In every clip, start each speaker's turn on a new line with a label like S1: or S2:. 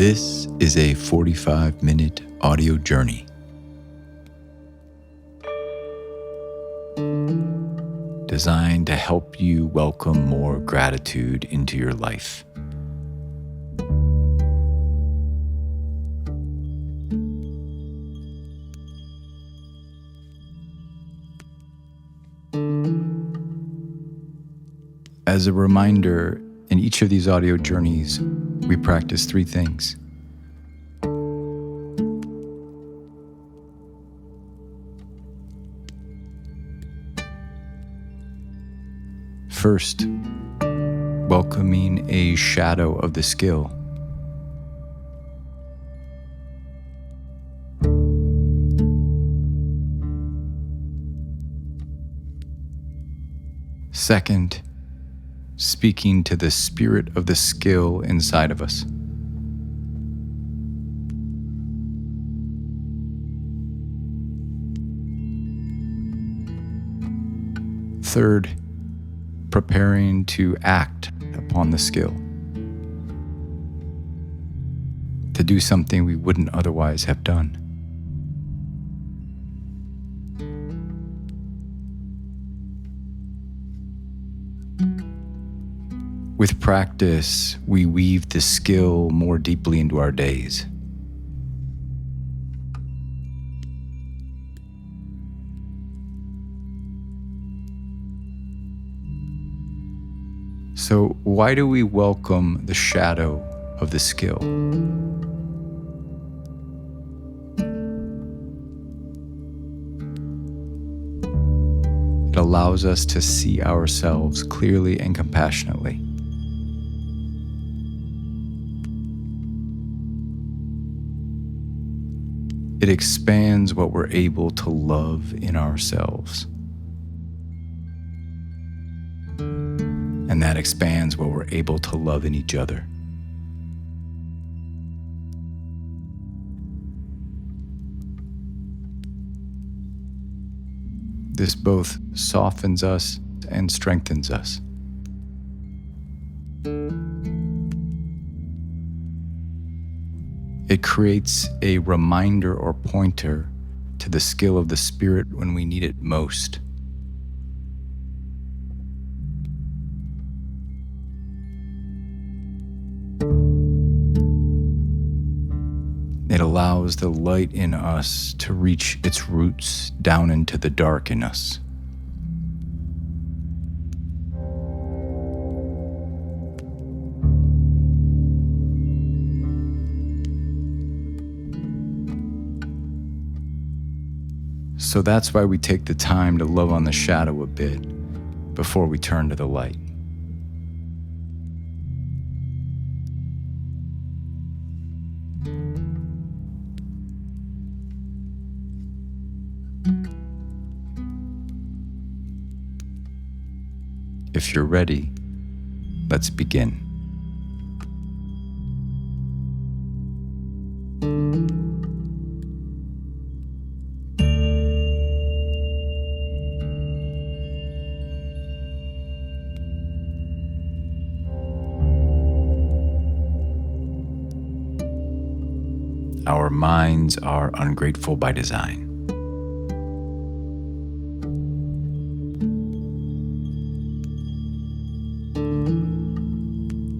S1: This is a 45-minute audio journey. Designed to help you welcome more gratitude into your life. As a reminder, in each of these audio journeys, we practice three things. First, welcoming a shadow of the skill. Second, speaking to the spirit of the skill inside of us. Third, preparing to act upon the skill, to do something we wouldn't otherwise have done. With practice, we weave the skill more deeply into our days. So, why do we welcome the shadow of the skill? It allows us to see ourselves clearly and compassionately. It expands what we're able to love in ourselves. And that expands what we're able to love in each other. This both softens us and strengthens us. It creates a reminder or pointer to the skill of the spirit when we need it most. It allows the light in us to reach its roots down into the dark in us. So that's why we take the time to love on the shadow a bit before we turn to the light. If you're ready, let's begin. Our minds are ungrateful by design.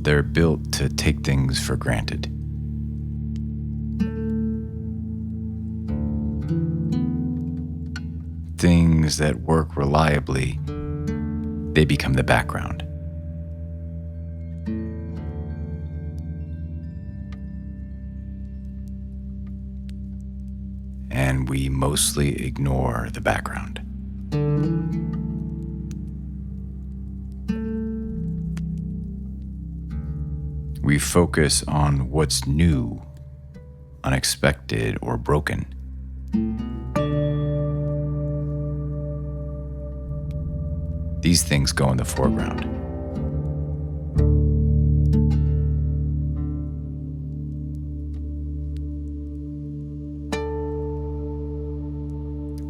S1: They're built to take things for granted. Things that work reliably, they become the background. And we mostly ignore the background. We focus on what's new, unexpected, or broken. These things go in the foreground.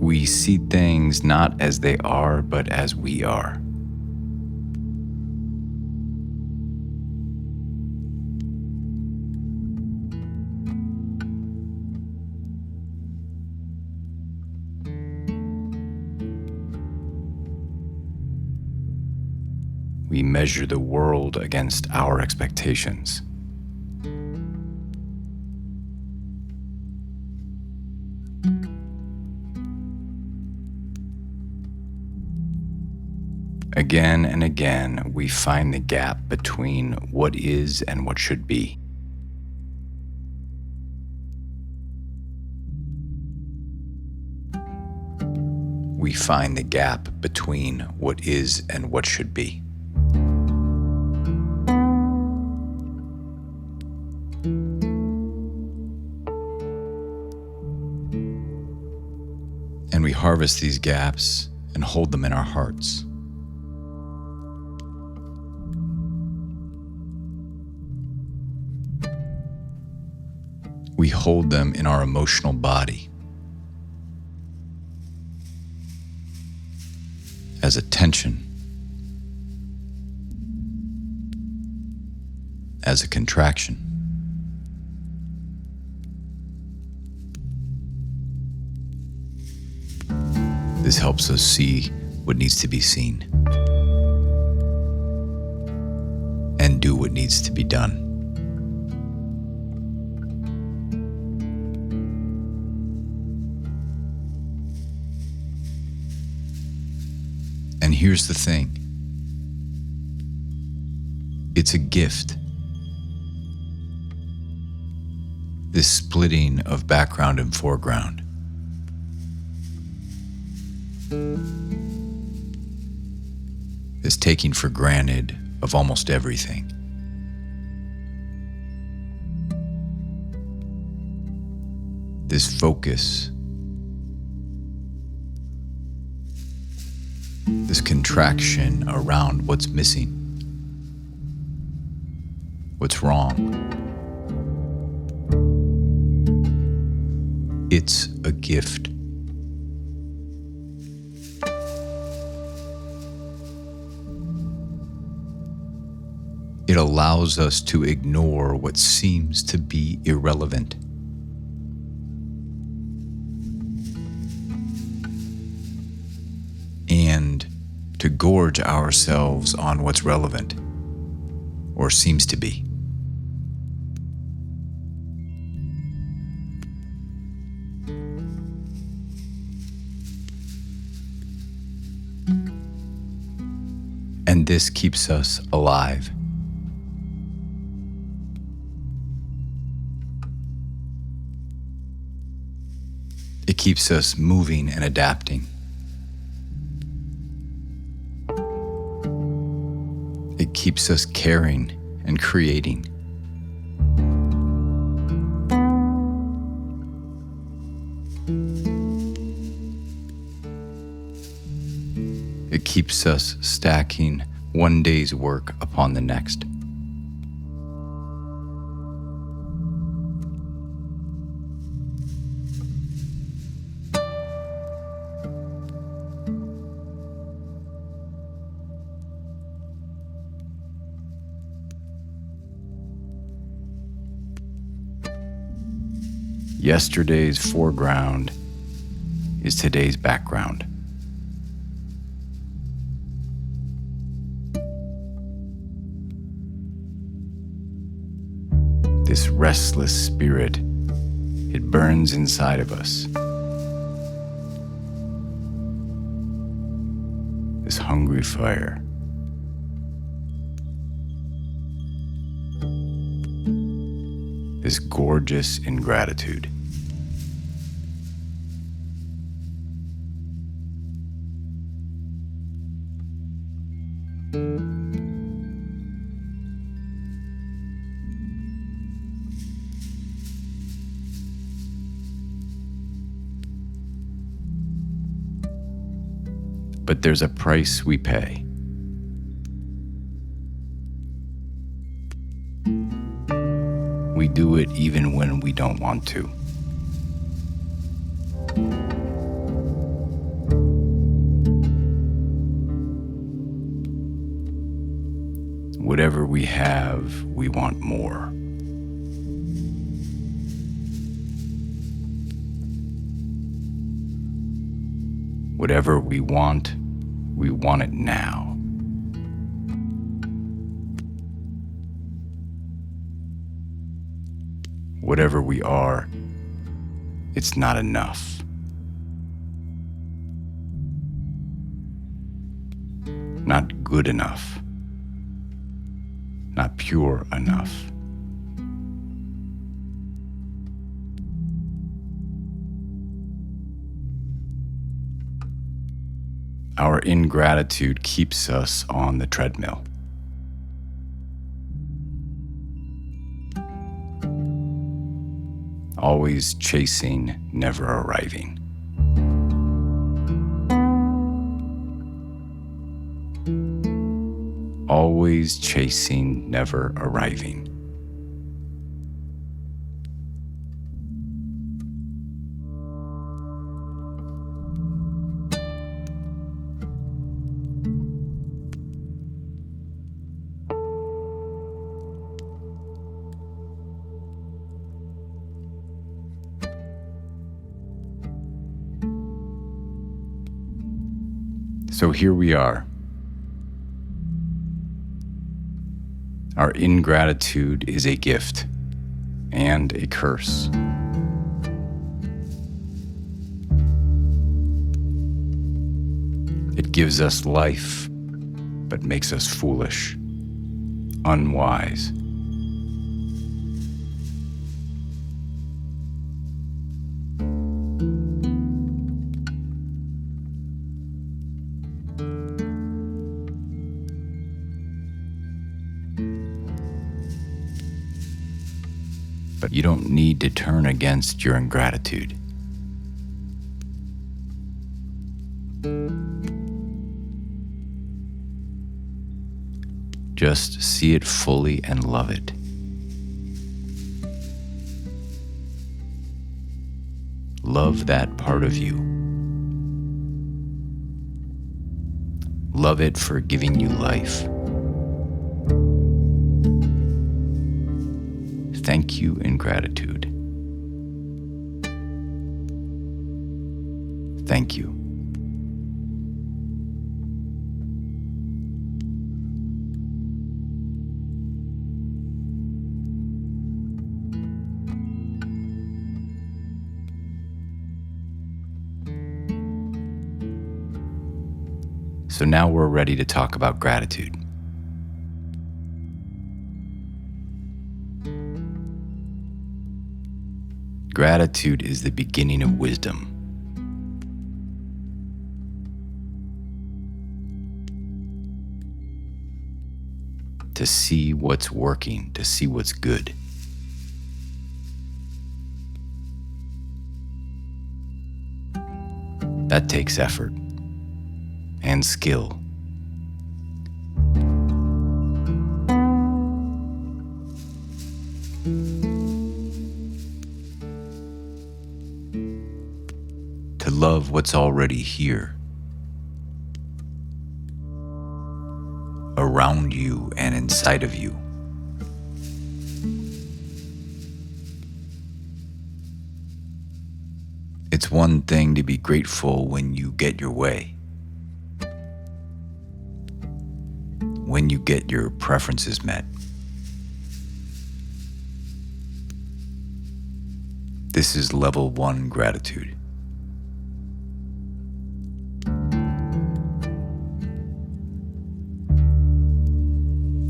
S1: We see things not as they are, but as we are. We measure the world against our expectations. Again and again, we find the gap between what is and what should be. We find the gap between what is and what should be. And we harvest these gaps and hold them in our hearts. We hold them in our emotional body as a tension, as a contraction. This helps us see what needs to be seen and do what needs to be done. And here's the thing. It's a gift. This splitting of background and foreground. This taking for granted of almost everything. This focus. This contraction around what's missing, what's wrong. It's a gift. It allows us to ignore what seems to be irrelevant. And to gorge ourselves on what's relevant, or seems to be. And this keeps us alive. It keeps us moving and adapting. It keeps us caring and creating. It keeps us stacking one day's work upon the next. Yesterday's foreground is today's background. This restless spirit, it burns inside of us. This hungry fire. This gorgeous ingratitude. But there's a price we pay. We do it even when we don't want to. Whatever we have, we want more. Whatever we want it now. whatever we are, it's not enough. Not good enough. Not pure enough. Our ingratitude keeps us on the treadmill. Always chasing, never arriving. Always chasing, never arriving. So here we are. Our ingratitude is a gift and a curse. It gives us life, but makes us foolish, unwise. But you don't need to turn against your ingratitude. Just see it fully and love it. Love that part of you. Love it for giving you life. Thank you in gratitude. Thank you. So now we're ready to talk about gratitude. Gratitude is the beginning of wisdom. To see what's working, to see what's good. That takes effort and skill. To love what's already here, around you and inside of you. It's one thing to be grateful when you get your way, when you get your preferences met. This is level 1 gratitude.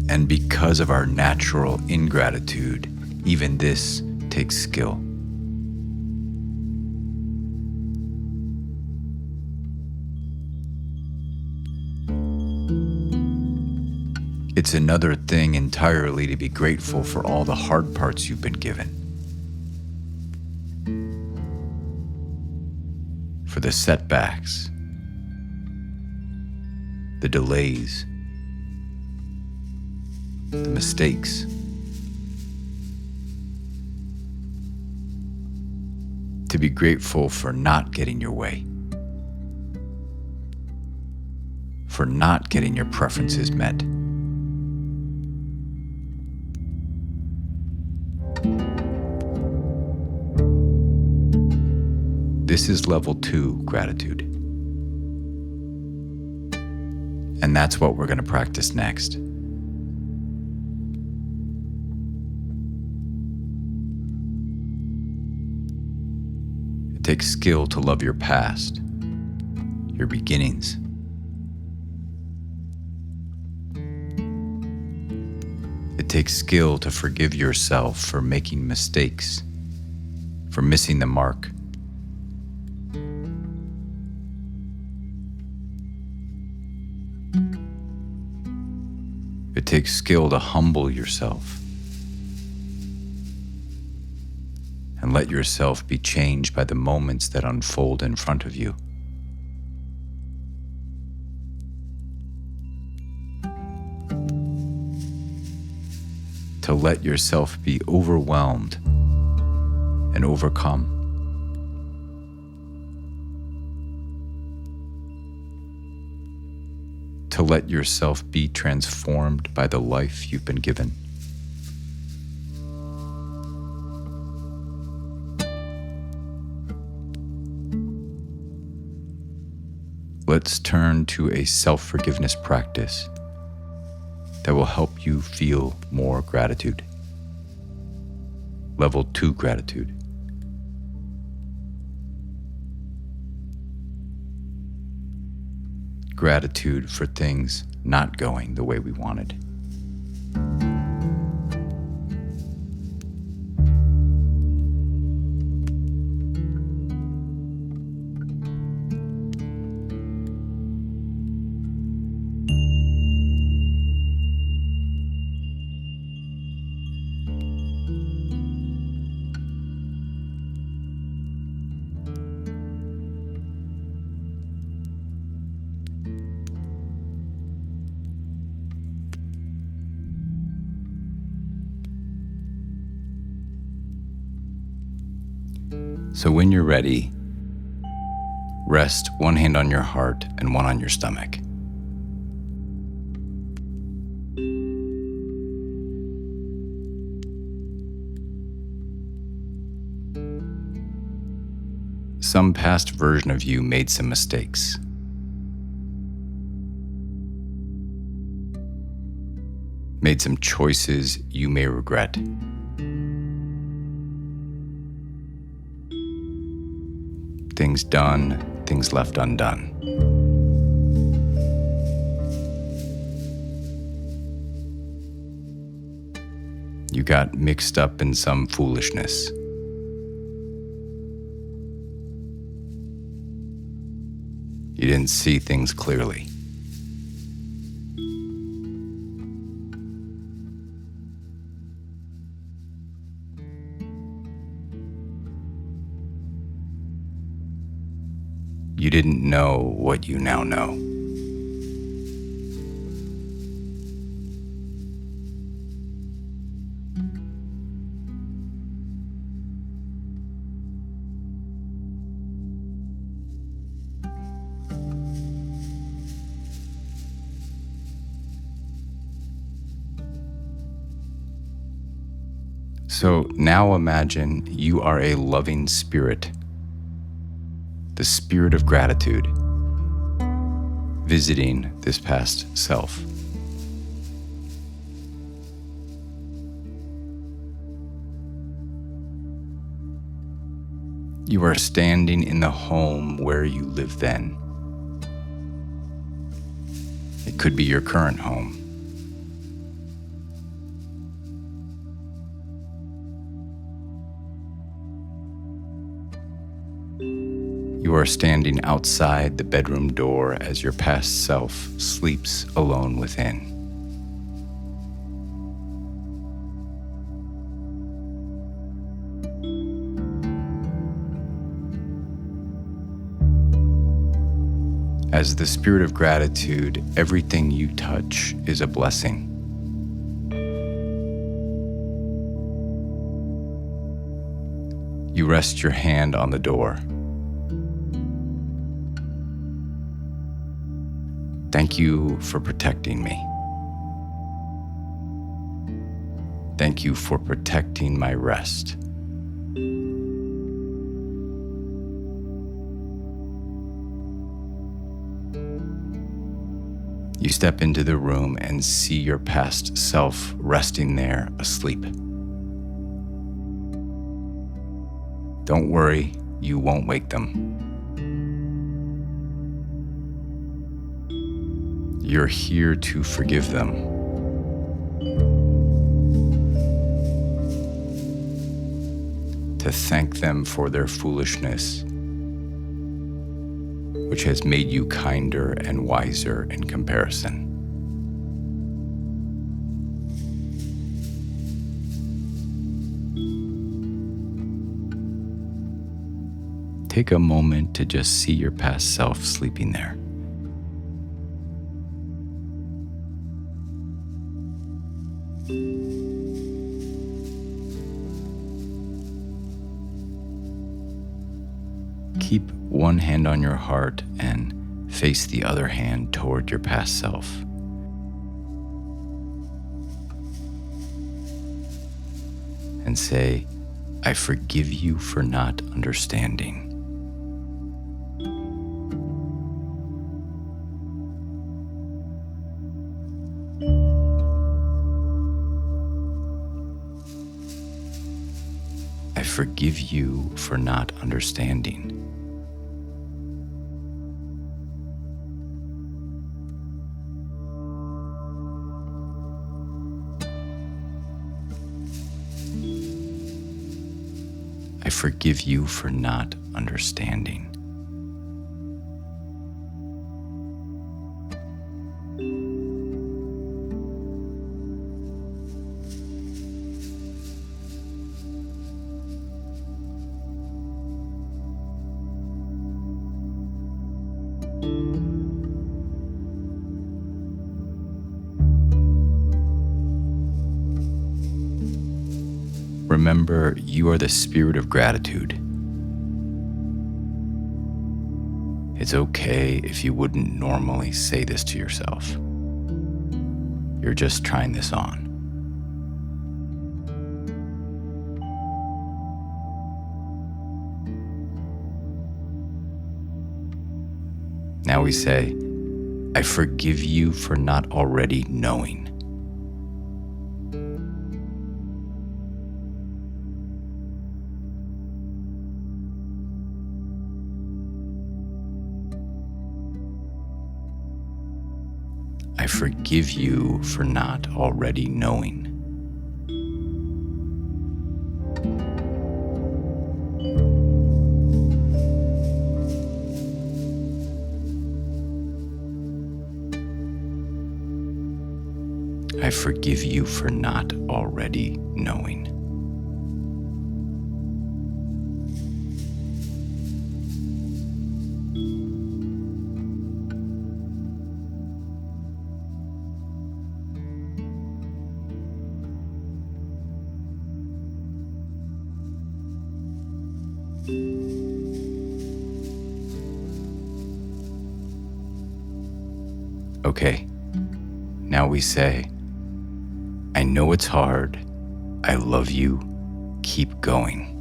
S1: And because of our natural ingratitude, even this takes skill. It's another thing entirely to be grateful for all the hard parts you've been given. For the setbacks, the delays, the mistakes. To be grateful for not getting your way, for not getting your preferences met. This is level 2 gratitude. And that's what we're going to practice next. takes skill to love your past, your beginnings. It takes skill to forgive yourself for making mistakes, for missing the mark. It takes skill to humble yourself and let yourself be changed by the moments that unfold in front of you. To let yourself be overwhelmed and overcome. To let yourself be transformed by the life you've been given. Let's turn to a self-forgiveness practice that will help you feel more gratitude. Level 2 gratitude. Gratitude for things not going the way we wanted. So when you're ready, rest one hand on your heart and one on your stomach. Some past version of you made some mistakes. Made some choices you may regret. Things done, things left undone. You got mixed up in some foolishness. You didn't see things clearly. You didn't know what you now know. So now imagine you are a loving spirit, the spirit of gratitude, visiting this past self. You are standing in the home where you lived then. It could be your current home. You are standing outside the bedroom door as your past self sleeps alone within. As the spirit of gratitude, everything you touch is a blessing. You rest your hand on the door. Thank you for protecting me. Thank you for protecting my rest. You step into the room and see your past self resting there asleep. Don't worry, you won't wake them. You're here to forgive them. To thank them for their foolishness, which has made you kinder and wiser in comparison. Take a moment to just see your past self sleeping there. Keep one hand on your heart and face the other hand toward your past self. And say, I forgive you for not understanding. I forgive you for not understanding. I forgive you for not understanding. Remember, you are the spirit of gratitude. It's okay if you wouldn't normally say this to yourself. You're just trying this on. Now we say, I forgive you for not already knowing. I forgive you for not already knowing. I forgive you for not already knowing. Okay, now we say, I know it's hard, I love you, keep going.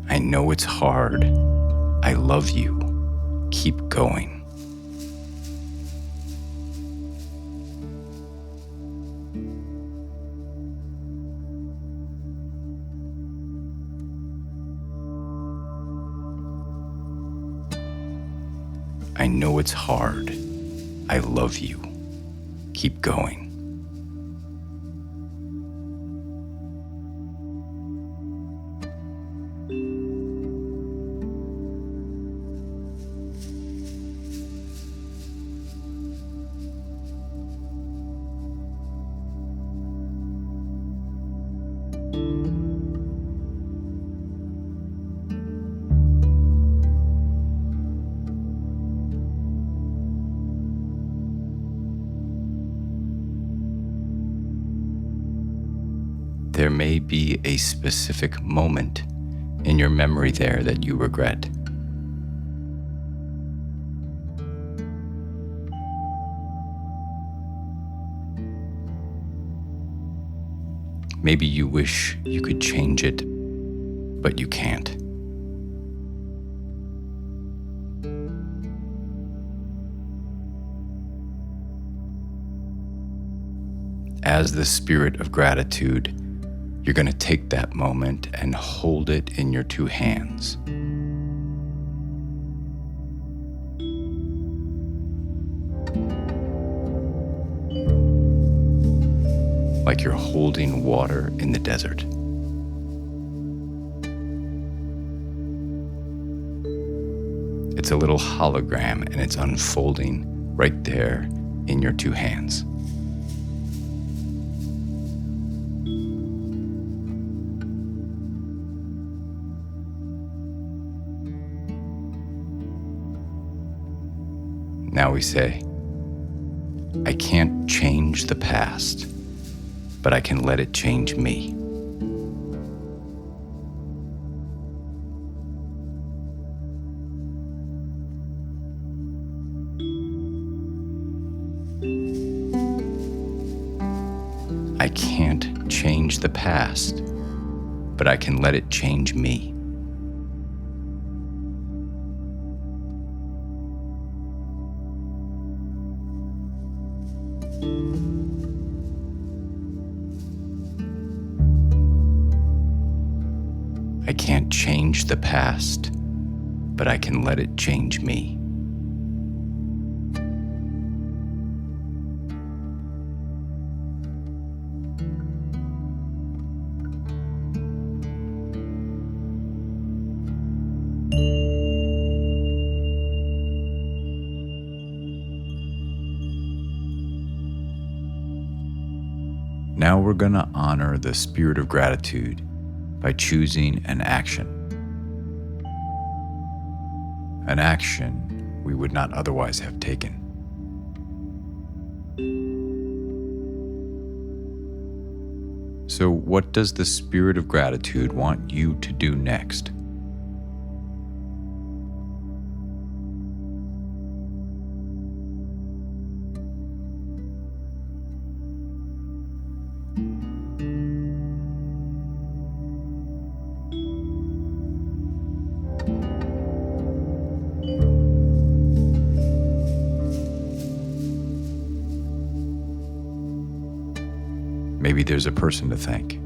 S1: I know it's hard, I love you, keep going. I know it's hard. I love you. Keep going. There may be a specific moment in your memory there that you regret. Maybe you wish you could change it, but you can't. As the spirit of gratitude, you're going to take that moment and hold it in your two hands. Like you're holding water in the desert. It's a little hologram and it's unfolding right there in your two hands. Now we say, I can't change the past, but I can let it change me. I can't change the past, but I can let it change me. I can't change the past, but I can let it change me. Now we're going to honor the spirit of gratitude by choosing an action we would not otherwise have taken. So, what does the spirit of gratitude want you to do next? Maybe there's a person to thank.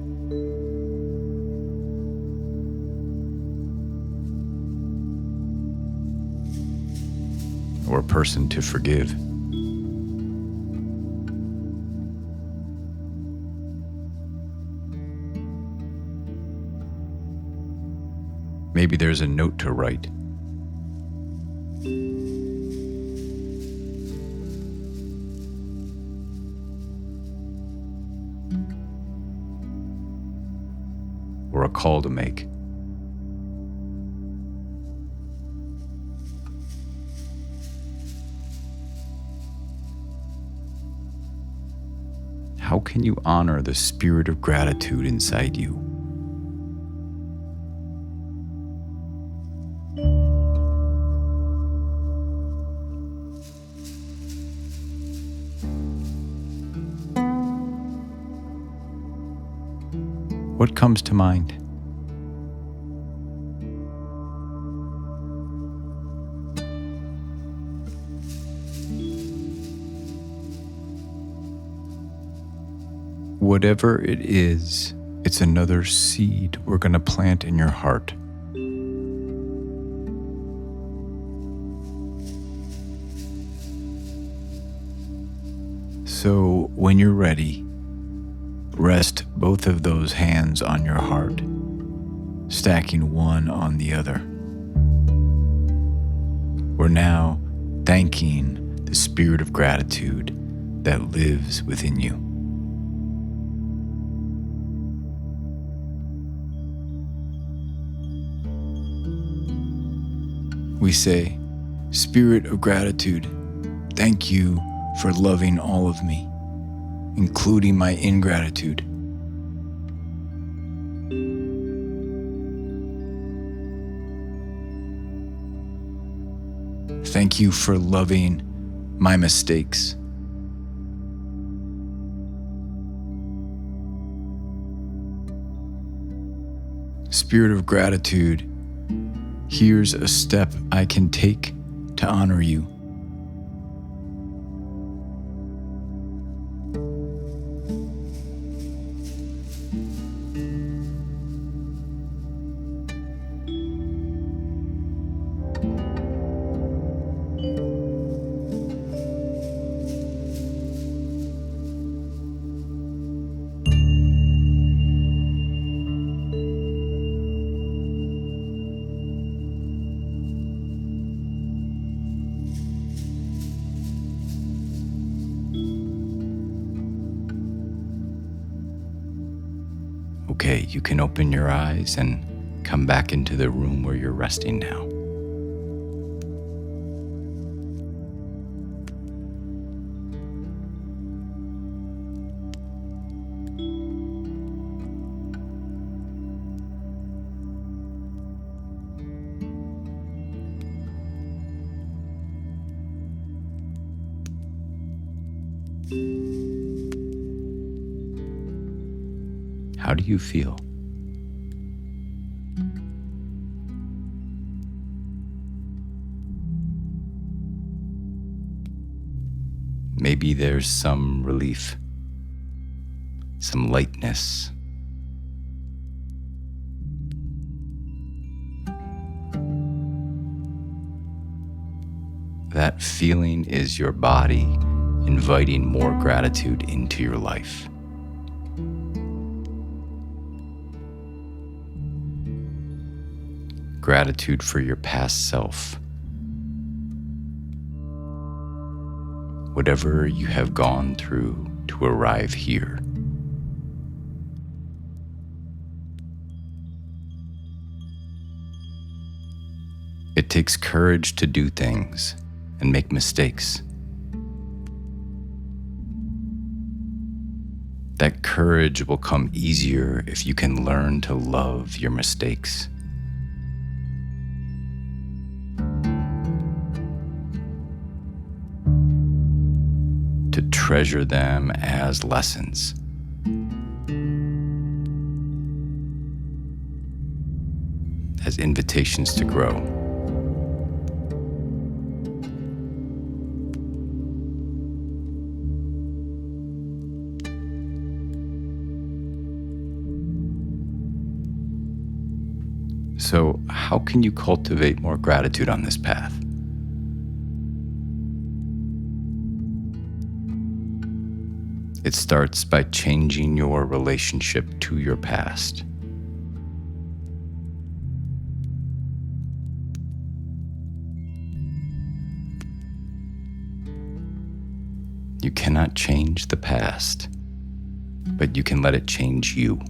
S1: Or a person to forgive. Maybe there's a note to write. Or a call to make. How can you honor the spirit of gratitude inside you? What comes to mind? Whatever it is, it's another seed we're going to plant in your heart. So when you're ready, rest both of those hands on your heart, stacking one on the other. We're now thanking the spirit of gratitude that lives within you. We say, Spirit of gratitude, thank you for loving all of me, including my ingratitude. Thank you for loving my mistakes. Spirit of gratitude, here's a step I can take to honor you. Okay, you can open your eyes and come back into the room where you're resting now. How do you feel? Maybe there's some relief, some lightness. That feeling is your body inviting more gratitude into your life. Gratitude for your past self. Whatever you have gone through to arrive here. It takes courage to do things and make mistakes. That courage will come easier if you can learn to love your mistakes. To treasure them as lessons. As invitations to grow. So, how can you cultivate more gratitude on this path? It starts by changing your relationship to your past. You cannot change the past, but you can let it change you.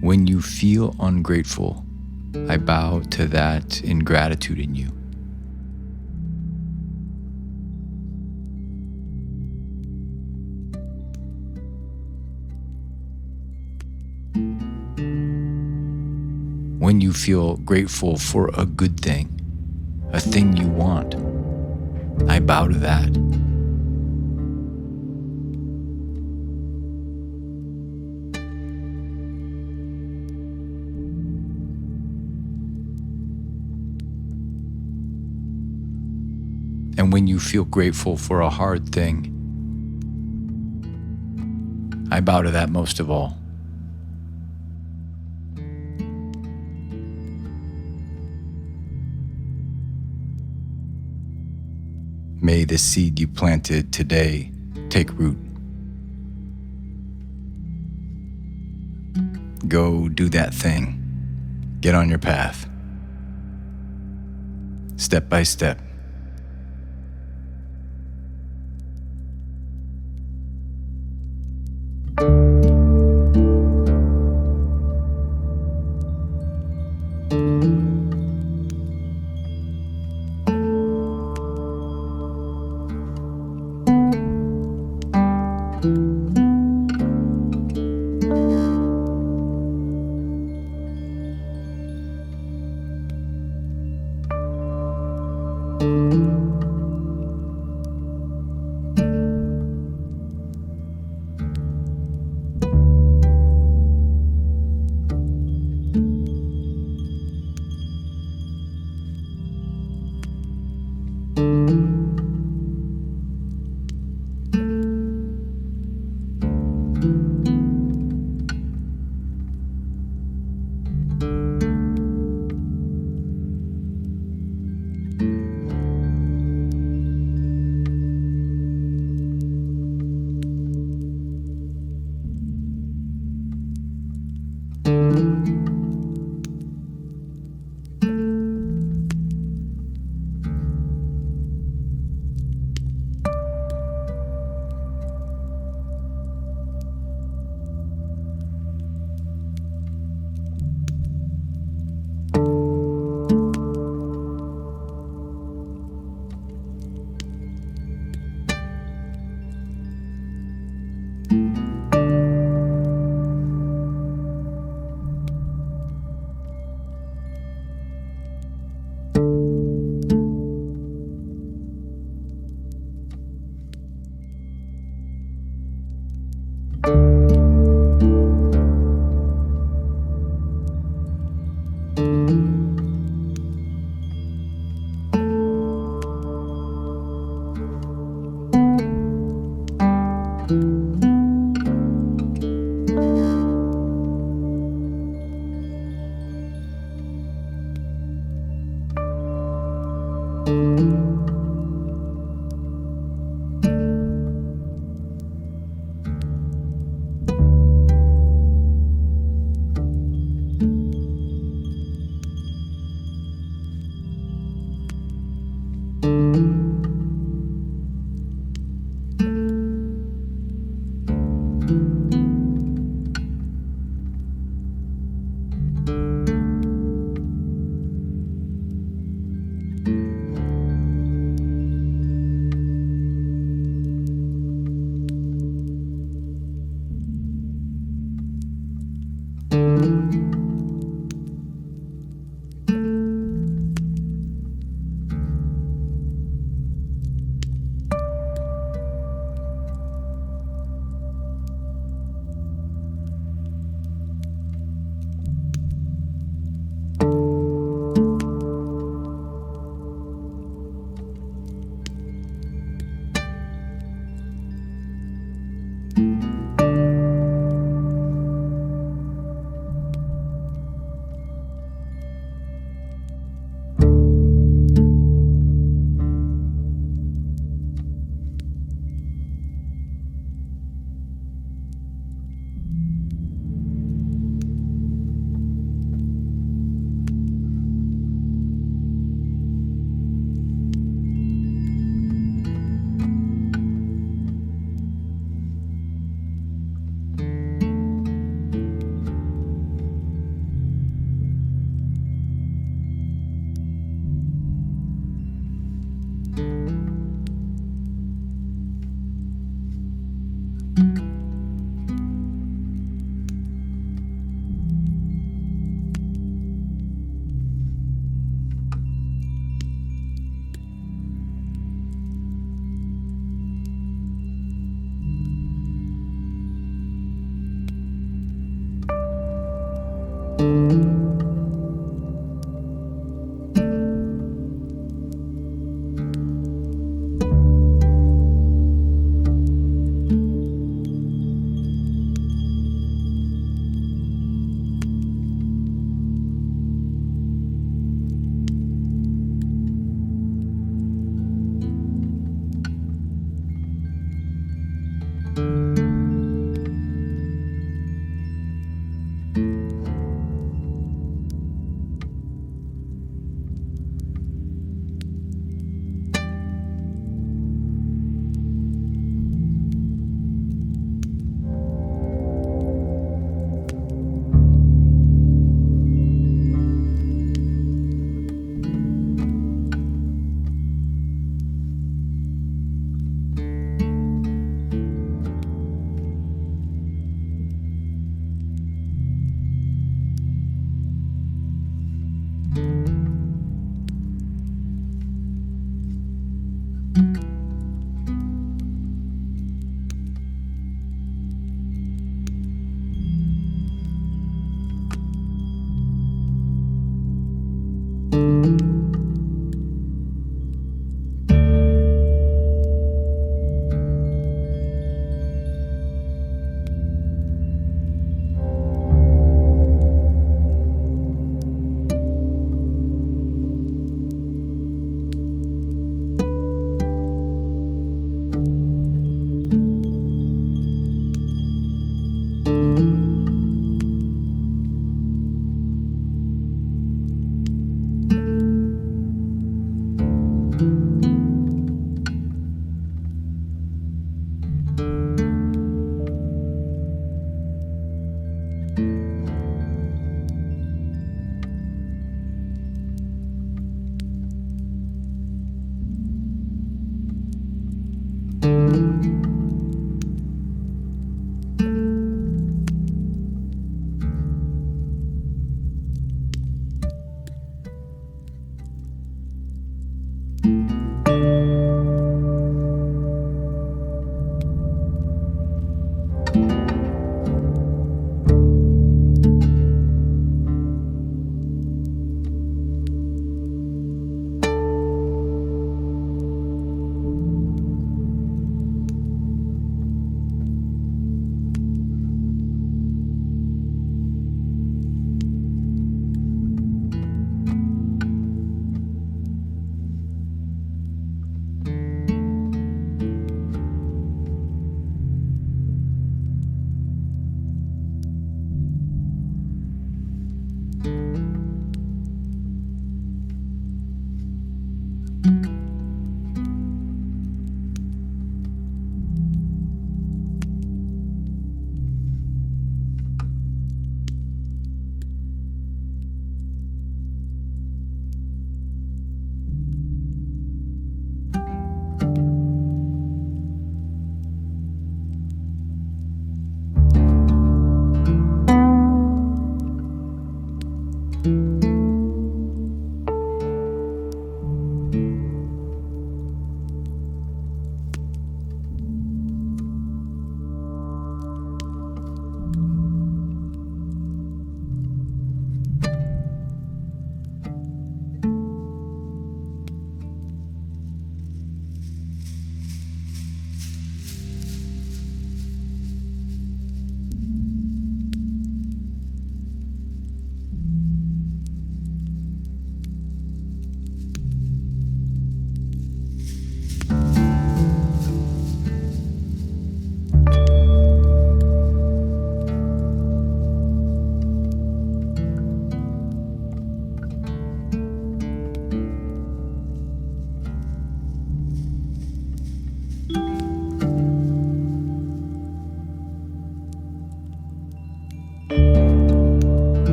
S1: When you feel ungrateful, I bow to that ingratitude in you. When you feel grateful for a good thing, a thing you want, I bow to that. And when you feel grateful for a hard thing, I bow to that most of all. May the seed you planted today take root. Go do that thing. Get on your path. Step by step.